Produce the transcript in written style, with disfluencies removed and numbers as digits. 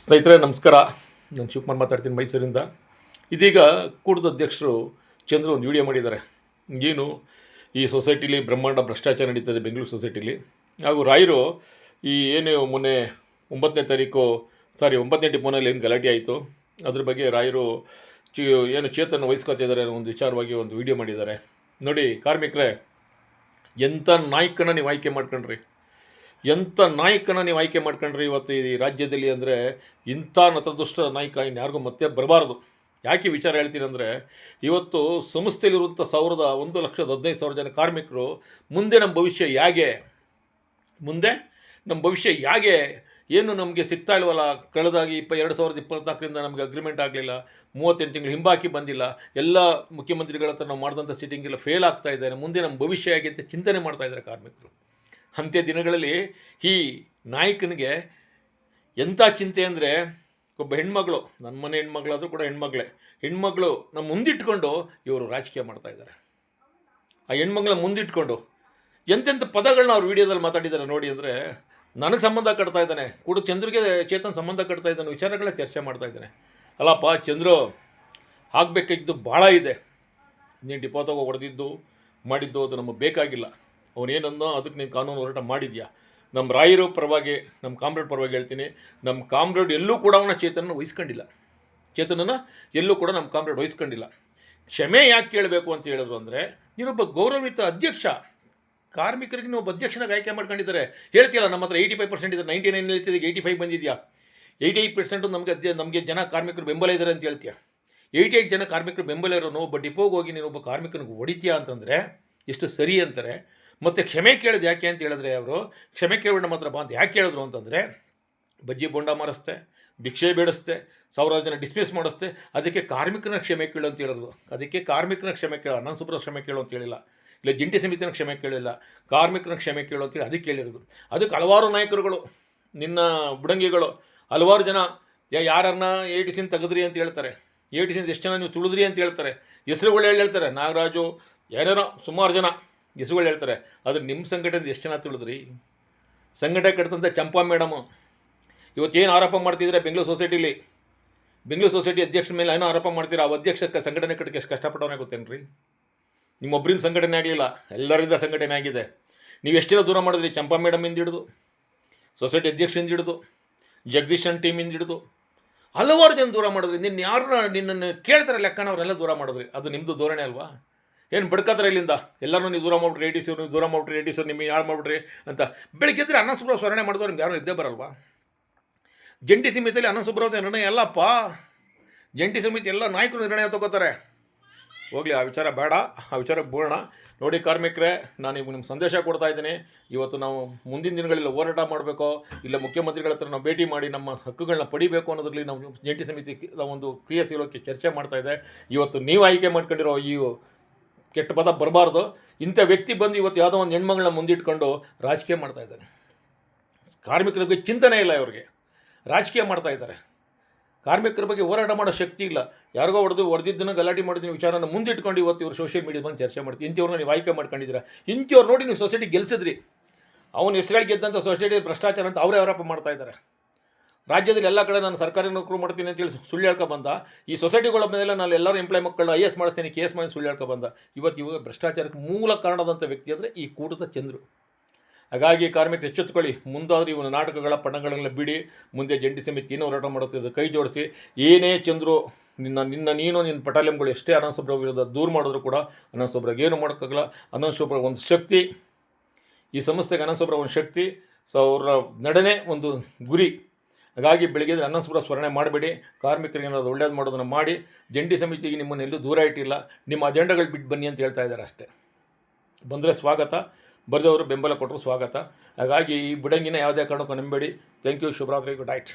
ಸ್ನೇಹಿತರೆ ನಮಸ್ಕಾರ. ನಾನು ಶಿವಕುಮಾರ್ ಮಾತಾಡ್ತೀನಿ ಮೈಸೂರಿಂದ. ಇದೀಗ ಕೂಟದ ಅಧ್ಯಕ್ಷರು ಚಂದ್ರು ಒಂದು ವಿಡಿಯೋ ಮಾಡಿದ್ದಾರೆ. ಏನು ಈ ಸೊಸೈಟಿಲಿ ಬ್ರಹ್ಮಾಂಡ ಭ್ರಷ್ಟಾಚಾರ ನಡೀತದೆ ಬೆಂಗಳೂರು ಸೊಸೈಟಿಲಿ. ಹಾಗೂ ರಾಯರು ಏನು ಮೊನ್ನೆ 9ನೇ ತಾರೀಕು 9ನೇ ಡಿಪೋನಲ್ಲಿ ಏನು ಗಲಾಟೆ ಆಯಿತು ಅದ್ರ ಬಗ್ಗೆ ರಾಯರು ಏನು ಚೇತನ ವಹಿಸ್ಕೊತಿದ್ದಾರೆ ಅನ್ನೋ ಒಂದು ವಿಚಾರವಾಗಿ ಒಂದು ವಿಡಿಯೋ ಮಾಡಿದ್ದಾರೆ. ನೋಡಿ ಕಾರ್ಮಿಕರೇ, ಎಂಥ ನಾಯಕನ ನೀವು ಆಯ್ಕೆ ಮಾಡ್ಕೊಂಡ್ರಿ, ಎಂಥ ನಾಯಕನ ನೀವು ಆಯ್ಕೆ ಮಾಡ್ಕೊಂಡ್ರಿ ಇವತ್ತು ಈ ರಾಜ್ಯದಲ್ಲಿ. ಅಂದರೆ ಇಂಥ ನತದೃಷ್ಟ ನಾಯಕ ಇನ್ಯಾರಿಗೂ ಮತ್ತೆ ಬರಬಾರ್ದು. ಯಾಕೆ ವಿಚಾರ ಹೇಳ್ತೀನಿ ಅಂದರೆ, ಇವತ್ತು ಸಂಸ್ಥೆಯಲ್ಲಿರುವಂಥ 1,15,000 ಜನ ಕಾರ್ಮಿಕರು ಮುಂದೆ ನಮ್ಮ ಭವಿಷ್ಯ ಹೇಗೆ, ನಮ್ಮ ಭವಿಷ್ಯ ಹೇಗೆ, ಏನು ನಮಗೆ ಸಿಗ್ತಾ ಇಲ್ವಲ್ಲ. ಕಳೆದಾಗಿ 2024ರಿಂದ ನಮಗೆ ಅಗ್ರಿಮೆಂಟ್ ಆಗಲಿಲ್ಲ, 38 ತಿಂಗಳು ಹಿಂಬಾಕಿ ಬಂದಿಲ್ಲ, ಎಲ್ಲ ಮುಖ್ಯಮಂತ್ರಿಗಳ ಹತ್ರ ನಾವು ಮಾಡಿದಂಥ ಸಿಟ್ಟಿಂಗ್ ಎಲ್ಲ ಫೇಲ್ ಆಗ್ತಾ ಇದ್ದಾರೆ. ಮುಂದೆ ನಮ್ಮ ಭವಿಷ್ಯ ಹೇಗೆ ಅಂತ ಚಿಂತನೆ ಮಾಡ್ತಾ ಇದ್ದಾರೆ ಕಾರ್ಮಿಕರು. ಅಂತ್ಯ ದಿನಗಳಲ್ಲಿ ಈ ನಾಯಕನಿಗೆ ಎಂಥ ಚಿಂತೆ ಅಂದರೆ, ಒಬ್ಬ ಹೆಣ್ಮಗಳು, ನನ್ನ ಮನೆ ಹೆಣ್ಮಗಳಾದರೂ ಕೂಡ ಹೆಣ್ಮಗಳು ನಮ್ಮ ಮುಂದಿಟ್ಕೊಂಡು ಇವರು ರಾಜಕೀಯ ಮಾಡ್ತಾಯಿದ್ದಾರೆ. ಆ ಹೆಣ್ಮಗಳ ಮುಂದಿಟ್ಕೊಂಡು ಎಂತೆಂಥ ಪದಗಳನ್ನ ಅವ್ರು ವೀಡಿಯೋದಲ್ಲಿ ಮಾತಾಡಿದ್ದಾರೆ ನೋಡಿ. ಅಂದರೆ ನನಗೆ ಸಂಬಂಧ ಕಟ್ತಾ ಇದ್ದಾನೆ, ಕೂಡ ಚಂದ್ರಿಗೆ ಚೇತನ್ ಸಂಬಂಧ ಕಟ್ತಾ ಇದ್ದಾನೆ, ವಿಚಾರಗಳ ಚರ್ಚೆ ಮಾಡ್ತಾ ಇದ್ದಾನೆ. ಅಲ್ಲಪ್ಪ ಚಂದ್ರು, ಆಗಬೇಕಾಗಿದ್ದು ಭಾಳ ಇದೆ. ನೀನು ಡಿಪೋ ತಗೋ ಹೊಡೆದಿದ್ದು ಮಾಡಿದ್ದು ಅದು ನಮಗೆ ಬೇಕಾಗಿಲ್ಲ. ಅವನೇನನ್ನೋ ಅದಕ್ಕೆ ನೀನು ಕಾನೂನು ಹೋರಾಟ ಮಾಡಿದ್ಯಾ. ನಮ್ಮ ರಾಯರು ಪರವಾಗಿ, ನಮ್ಮ ಕಾಮ್ರೇಡ್ ಪರವಾಗಿ ಹೇಳ್ತೀನಿ, ನಮ್ಮ ಕಾಮ್ರೇಡ್ ಎಲ್ಲೂ ಕೂಡ ಅವನ ಚೇತನನ್ನು ಎಲ್ಲೂ ಕೂಡ ನಮ್ಮ ಕಾಮ್ರೇಡ್ ವಹಿಸ್ಕೊಂಡಿಲ್ಲ. ಕ್ಷಮೆ ಯಾಕೆ ಕೇಳಬೇಕು ಅಂತ ಹೇಳಿದ್ರು ಅಂದರೆ, ನೀನೊಬ್ಬ ಗೌರವಿತ ಅಧ್ಯಕ್ಷ, ಕಾರ್ಮಿಕರಿಗೆ ನೀವು ಒಬ್ಬ ಅಧ್ಯಕ್ಷನಾಗಿ ಆಯ್ಕೆ ಮಾಡ್ಕೊಂಡಿದ್ದಾರೆ. ಹೇಳ್ತೀಯಲ್ಲ ನಮ್ಮ ಹತ್ರ 85% ಇದೆ, 99 ಹೇಳ್ತಿದ್ದೆ, 85 ಬಂದಿದೆಯಾ, 88% ನಮಗೆ ಜನ ಕಾರ್ಮಿಕರು ಬೆಂಬಲ ಇದ್ದಾರೆ ಅಂತ ಹೇಳ್ತೀಯ. 88 ಜನ ಕಾರ್ಮಿಕರು ಬೆಂಬಲ ಇರೋನು ಒಬ್ಬ ಡಿಪೋಗೆ ಹೋಗಿ ನೀನು ಒಬ್ಬ ಕಾರ್ಮಿಕನಿಗೆ ಹೊಡಿತೀಯಾ ಅಂತಂದರೆ ಎಷ್ಟು ಸರಿ ಅಂತಾರೆ. ಮತ್ತು ಕ್ಷಮೆ ಕೇಳಿದ ಯಾಕೆ ಅಂತ ಹೇಳಿದ್ರೆ, ಅವರು ಕ್ಷಮೆ ಕೇಳೋಣ ಮಾತ್ರ ಬಾ ಅಂತ ಯಾಕೆ ಹೇಳಿದ್ರು ಅಂತಂದರೆ, ಬಜ್ಜಿ ಬೋಂಡ ಮಾರಿಸ್ತೆ, ಭಿಕ್ಷೆ ಬೇಡಿಸ್ತೆ, 1000 ಜನ ಡಿಸ್ಮಿಸ್ ಮಾಡಿಸ್ತೆ, ಅದಕ್ಕೆ ಕಾರ್ಮಿಕನ ಕ್ಷಮೆ ಕೇಳು ಅಂತ ಹೇಳಿದ್ರು. ಅದಕ್ಕೆ ಕಾರ್ಮಿಕನ ಕ್ಷಮೆ ಕೇಳು, ಅನಂತ ಸುಬ್ರ ಕ್ಷಮೆ ಕೇಳು ಅಂತ ಹೇಳಿಲ್ಲ, ಇಲ್ಲ ಜಂಟಿ ಸಮಿತಿನ ಕ್ಷಮೆ ಕೇಳಿಲ್ಲ, ಕಾರ್ಮಿಕನ ಕ್ಷಮೆ ಕೇಳು ಅಂತೇಳಿ ಅದಕ್ಕೆ ಹೇಳಿರೋದು. ಅದಕ್ಕೆ ಹಲವಾರು ನಾಯಕರುಗಳು, ನಿನ್ನ ಬುಡಂಗಿಗಳು, ಹಲವಾರು ಜನ ಯಾರನ್ನ ATC ತೆಗೆದ್ರಿ ಅಂತ ಹೇಳ್ತಾರೆ, ATC ಎಷ್ಟು ಜನ ನೀವು ತುಳಿದ್ರಿ ಅಂತ ಹೇಳ್ತಾರೆ, ಹೆಸರುಗಳು ಹೇಳ್ತಾರೆ, ನಾಗರಾಜು ಏನೇನೋ ಸುಮಾರು ಜನ ಹೆಸರುಗಳು ಹೇಳ್ತಾರೆ. ಆದರೆ ನಿಮ್ಮ ಸಂಘಟನೆಯಿಂದ ಎಷ್ಟು ಜನ ತಿಳಿದ್ರಿ? ಸಂಘಟನೆ ಕಟ್ಟಿದಂಥ ಚಂಪಾ ಮೇಡಮು ಇವತ್ತೇನು ಆರೋಪ ಮಾಡ್ತಿದ್ರೆ ಬೆಂಗಳೂರು ಸೊಸೈಟಿ ಅಧ್ಯಕ್ಷರ ಮೇಲೆ ಏನೋ ಆರೋಪ ಮಾಡ್ತೀರಾ. ಆ ಅಧ್ಯಕ್ಷಕ್ಕೆ ಸಂಘಟನೆ ಕಟ್ಟಕ್ಕೆ ಎಷ್ಟು ಕಷ್ಟಪಟ್ಟವನೇ ಗೊತ್ತೇನ್ರಿ? ನಿಮ್ಮೊಬ್ಬರಿಂದ ಸಂಘಟನೆ ಆಗಲಿಲ್ಲ, ಎಲ್ಲರಿಂದ ಸಂಘಟನೆ ಆಗಿದೆ. ನೀವು ಎಷ್ಟು ಜನ ದೂರ ಮಾಡಿದ್ರಿ? ಚಂಪಾ ಮೇಡಮಿಂದ ಹಿಡಿದು, ಸೊಸೈಟಿ ಅಧ್ಯಕ್ಷರಿಂದ ಹಿಡಿದು, ಜಗದೀಶನ್ ಟೀಮಿಂದ ಹಿಡಿದು ಹಲವಾರು ಜನ ದೂರ ಮಾಡಿದ್ರಿ. ನಿನ್ನನ್ನು ಕೇಳ್ತಾರೆ ಲೆಕ್ಕನ ಅವರೆಲ್ಲ ದೂರ ಮಾಡಿದ್ರಿ. ಅದು ನಿಮ್ಮದು ಧೋರಣೆ ಅಲ್ವಾ? ಏನು ಬಡ್ಕತ್ತಾರೆ ಇಲ್ಲಿಂದ ಎಲ್ಲರೂ ನೀವು ದೂರ ಮಾಡ್ಬಿಟ್ರಿ, ನೀವು ದೂರ ಮಾಡ್ಬಿಟ್ರಿ, ನಿಮಗೆ ಯಾರು ಮಾಡ್ಬಿಟ್ರಿ ಅಂತ. ಬೆಳಿಗ್ಗೆ ಎದ್ದರೆ ಅನಂತ ಸುಬ್ರಹ್ಮಣ್ಯ ಸ್ಮರಣೆ ಮಾಡಿದವ್ರು ನಿಮ್ಗೆ ಯಾರು ಇದ್ದೇ ಬರಲ್ವಾ? ಜಂಟಿ ಸಮಿತಿಯಲ್ಲಿ ಅನಂತ ಸುಬ್ರಹ್ಮಣ್ಯ ನಿರ್ಣಯ ಅಲ್ಲಪ್ಪ, ಜಂಟಿ ಸಮಿತಿ ಎಲ್ಲ ನಾಯಕರು ನಿರ್ಣಯ ತಗೋತಾರೆ. ಹೋಗಲಿ, ಆ ವಿಚಾರ ಬೇಡ, ಆ ವಿಚಾರಕ್ಕೆ ಬೋಳೋಣ. ನೋಡಿ ಕಾರ್ಮಿಕರೇ, ನಾನು ಈಗ ನಿಮ್ಗೆ ಸಂದೇಶ ಕೊಡ್ತಾ ಇದ್ದೀನಿ. ಇವತ್ತು ನಾವು ಮುಂದಿನ ದಿನಗಳಲ್ಲಿ ಹೋರಾಟ ಮಾಡಬೇಕೋ ಇಲ್ಲ ಮುಖ್ಯಮಂತ್ರಿಗಳ ಹತ್ರ ನಾವು ಭೇಟಿ ಮಾಡಿ ನಮ್ಮ ಹಕ್ಕುಗಳನ್ನ ಪಡಿಬೇಕು ಅನ್ನೋದ್ರಲ್ಲಿ ನಾವು ಜಂಟಿ ಸಮಿತಿ ಒಂದು ಕ್ರಿಯಾಶೀಲಕ್ಕೆ ಚರ್ಚೆ ಮಾಡ್ತಾ ಇದೆ. ಇವತ್ತು ನೀವು ಆಯ್ಕೆ ಮಾಡ್ಕೊಂಡಿರೋ ಈ ಕೆಟ್ಟ ಪದ ಬರಬಾರ್ದು. ಇಂಥ ವ್ಯಕ್ತಿ ಬಂದು ಇವತ್ತು ಯಾವುದೋ ಒಂದು ಹೆಣ್ಮಗಳನ್ನ ಮುಂದಿಟ್ಕೊಂಡು ರಾಜಕೀಯ ಮಾಡ್ತಾಯಿದ್ದಾರೆ. ಕಾರ್ಮಿಕರ ಬಗ್ಗೆ ಚಿಂತನೆ ಇಲ್ಲ, ಇವ್ರಿಗೆ ರಾಜಕೀಯ ಮಾಡ್ತಾಯಿದ್ದಾರೆ. ಕಾರ್ಮಿಕರ ಬಗ್ಗೆ ಹೋರಾಟ ಮಾಡೋ ಶಕ್ತಿ ಇಲ್ಲ. ಯಾರಿಗೋ ಹೊಡೆದಿದ್ದನ್ನು ಗಲಾಟೆ ಮಾಡಿದ್ದೀನಿ ವಿಚಾರನ ಮುಂದಿಟ್ಕೊಂಡು ಇವತ್ತು ಇವರು ಸೋಷಿಯಲ್ ಮೀಡಿಯಾ ಬಂದು ಚರ್ಚೆ ಮಾಡ್ತೀವಿ. ಇಂಥವ್ರನ್ನ ನೀವು ಆಯ್ಕೆ ಮಾಡ್ಕೊಂಡಿದ್ದೀರಾ, ಇಂಥವ್ರು ನೋಡಿ ನೀವು ಸೊಸೈಟಿ ಗೆಲ್ಲಿಸಿದ್ರಿ. ಅವನು ಹೆಸರುಗಳು ಗೆದ್ದಂಥ ಸೊಸೈಟಿ ಭ್ರಷ್ಟಾಚಾರ ಅಂತ ಅವರೇ ಆರೋಪ ಮಾಡ್ತಾಯಿದ್ದಾರೆ. ರಾಜ್ಯದಲ್ಲಿ ಎಲ್ಲ ಕಡೆ ನಾನು ಸರ್ಕಾರಿ ನೌಕರು ಮಾಡ್ತೀನಿ ಅಂತೇಳಿ ಸುಳ್ಳು ಹೇಳ್ಕೊಬಂದ. ಈ ಸೊಸೈಟಿಗಳ ಮೇಲೆ ನಾನು ಎಲ್ಲರೂ ಎಂಪ್ಲಾಯ್ ಮಕ್ಕಳನ್ನ IAS ಮಾಡಿಸ್ತೀನಿ, KS ಮಾಡಿ ಸುಳ್ಳು ಹೇಳ್ಕೊಬಂದ. ಇವಾಗ ಭ್ರಷ್ಟಾಚಾರಕ್ಕೆ ಮೂಲ ಕಾರಣದಂಥ ವ್ಯಕ್ತಿ ಅಂದರೆ ಈ ಕೂಟದ ಚಂದ್ರು. ಹಾಗಾಗಿ ಕಾರ್ಮಿಕರು ಎಚ್ಚೆತ್ತುಕೊಳ್ಳಿ. ಮುಂದಾದರೂ ಇವನ ನಾಟಕಗಳ ಪಣಗಳನ್ನೆಲ್ಲ ಬಿಡಿ. ಮುಂದೆ ಜಂಟಿ ಸಮಿತಿ ಏನೋ ಹೋರಾಟ ಮಾಡುತ್ತದೆ ಕೈ ಜೋಡಿಸಿ. ಏನೇ ಚಂದ್ರು ನಿನ್ನ ಪಟಾಲಿಯಂಗಳು ಎಷ್ಟೇ ಅನಂತ ಸುಬ್ರ ವಿರುದ್ಧ ದೂರ ಮಾಡಿದ್ರು ಕೂಡ ಅನಂತ ಸುಬ್ರಗೆ ಏನು ಮಾಡೋಕ್ಕಾಗಲ್ಲ. ಅನಂತ ಸುಬ್ರ ಒಂದು ಶಕ್ತಿ, ಈ ಸಂಸ್ಥೆಗೆ ಅನಂತ ಸುಬ್ರ ಒಂದು ಶಕ್ತಿ, ಅವರ ನಡೆನೇ ಒಂದು ಗುರಿ. ಹಾಗಾಗಿ ಬೆಳಗ್ಗೆ ಅನಂತ ಸುಬ್ರ ಸ್ಮರಣೆ ಮಾಡಬೇಡಿ. ಕಾರ್ಮಿಕರಿಗೆ ಏನಾದರೂ ಒಳ್ಳೇದು ಮಾಡೋದನ್ನು ಮಾಡಿ. ಜಂಟಿ ಸಮಿತಿಗೆ ನಿಮ್ಮನ್ನೆಲ್ಲೂ ದೂರ ಇಟ್ಟಿಲ್ಲ, ನಿಮ್ಮ ಅಜೆಂಡಾಗಳು ಬಿಟ್ಟು ಬನ್ನಿ ಅಂತ ಹೇಳ್ತಾ ಇದ್ದಾರೆ ಅಷ್ಟೇ. ಬಂದರೆ ಸ್ವಾಗತ, ಬರೆದವರು ಬೆಂಬಲ ಕೊಟ್ಟರು ಸ್ವಾಗತ. ಹಾಗಾಗಿ ಈ ಬುಡಂಗಿನ ಯಾವುದೇ ಕಾರಣಕ್ಕೂ ನಂಬೇಡಿ. Thank you. ಶುಭರಾತ್ರಿ. Good night.